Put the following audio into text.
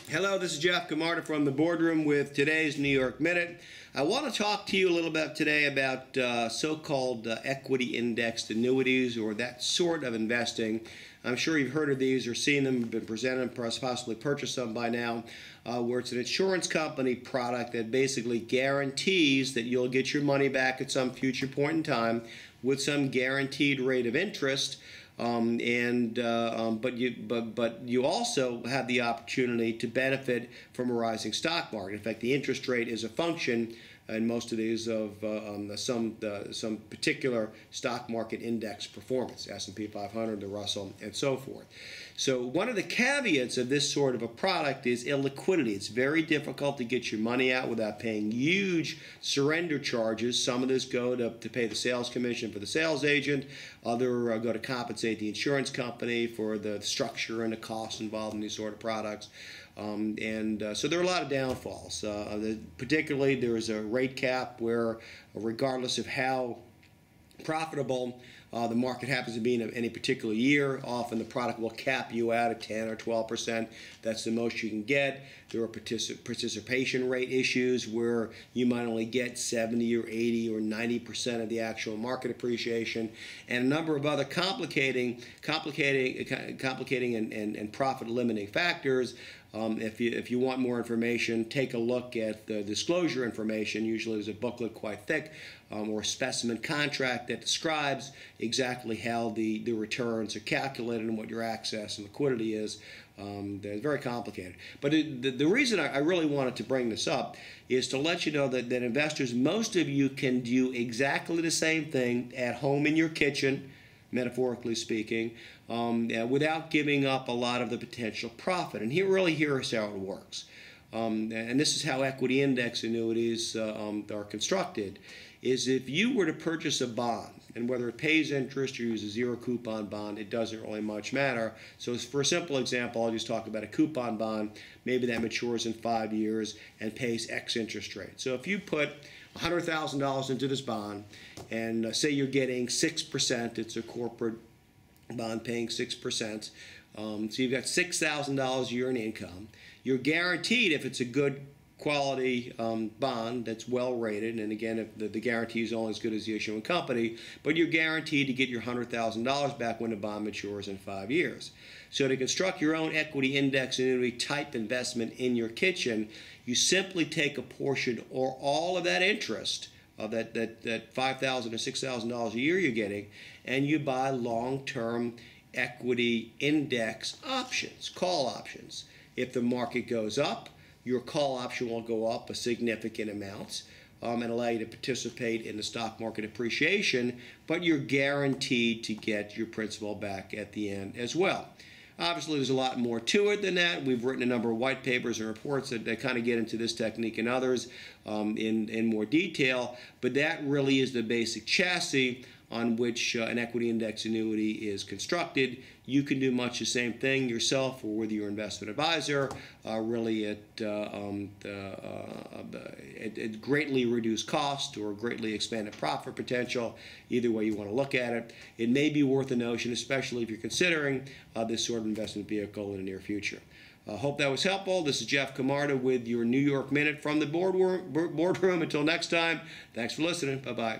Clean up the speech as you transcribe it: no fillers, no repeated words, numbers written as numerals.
Hello, this is Jeff Camarda from the boardroom with today's New York Minute. I want to talk to you a little bit today about so-called equity indexed annuities, or that sort of investing. I'm sure you've heard of these or seen them, been presented, possibly purchased some by now, where it's an insurance company product that basically guarantees that you'll get your money back at some future point in time with some guaranteed rate of interest. But you also have the opportunity to benefit from a rising stock market. In fact, the interest rate is a function in most of these of some particular stock market index performance, S&P 500, the Russell, and so forth. So one of the caveats of this sort of a product is illiquidity. It's very difficult to get your money out without paying huge surrender charges. Some of this go to pay the sales commission for the sales agent. Other go to compensate the insurance company for the structure and the costs involved in these sort of products. So there are a lot of downfalls. Particularly, there is a rate cap where, regardless of how profitable the market happens to be in any particular year, often the product will cap you out at 10 or 12%. That's the most you can get. There are participation rate issues where you might only get 70 or 80 or 90% of the actual market appreciation, and a number of other complicating and profit limiting factors. If you want more information, take a look at the disclosure information. Usually there's a booklet quite thick, or a specimen contract that describes exactly how the returns are calculated and what your access and liquidity is. They're very complicated. But the reason I really wanted to bring this up is to let you know that investors, most of you can do exactly the same thing at home in your kitchen, metaphorically speaking, without giving up a lot of the potential profit. And here's how it works. And this is how equity index annuities are constructed, is if you were to purchase a bond, and whether it pays interest or you use a zero coupon bond, it doesn't really much matter. So for a simple example, I'll just talk about a coupon bond. Maybe that matures in 5 years and pays X interest rate. So if you put $100,000 into this bond, and say you're getting 6%, it's a corporate bond paying 6%, so you've got $6,000 a year in income. You're guaranteed, if it's a good quality bond that's well rated, and again, if the guarantee is only as good as the issuing company, but you're guaranteed to get your $100,000 back when the bond matures in 5 years. So to construct your own equity index annuity type investment in your kitchen, you simply take a portion or all of that interest of that $5,000 or $6,000 a year you're getting, and you buy long-term equity index options, call options. If the market goes up, your call option will go up a significant amount and allow you to participate in the stock market appreciation, but you're guaranteed to get your principal back at the end as well. Obviously, there's a lot more to it than that. We've written a number of white papers and reports that kind of get into this technique and others in more detail, but that really is the basic chassis on which an equity index annuity is constructed. You can do much the same thing yourself or with your investment advisor. Really, it greatly reduced cost or greatly expanded profit potential. Either way you want to look at it, it may be worth a notion, especially if you're considering this sort of investment vehicle in the near future. Hope that was helpful. This is Jeff Camarda with your New York Minute from the boardroom. Until next time, thanks for listening. Bye-bye.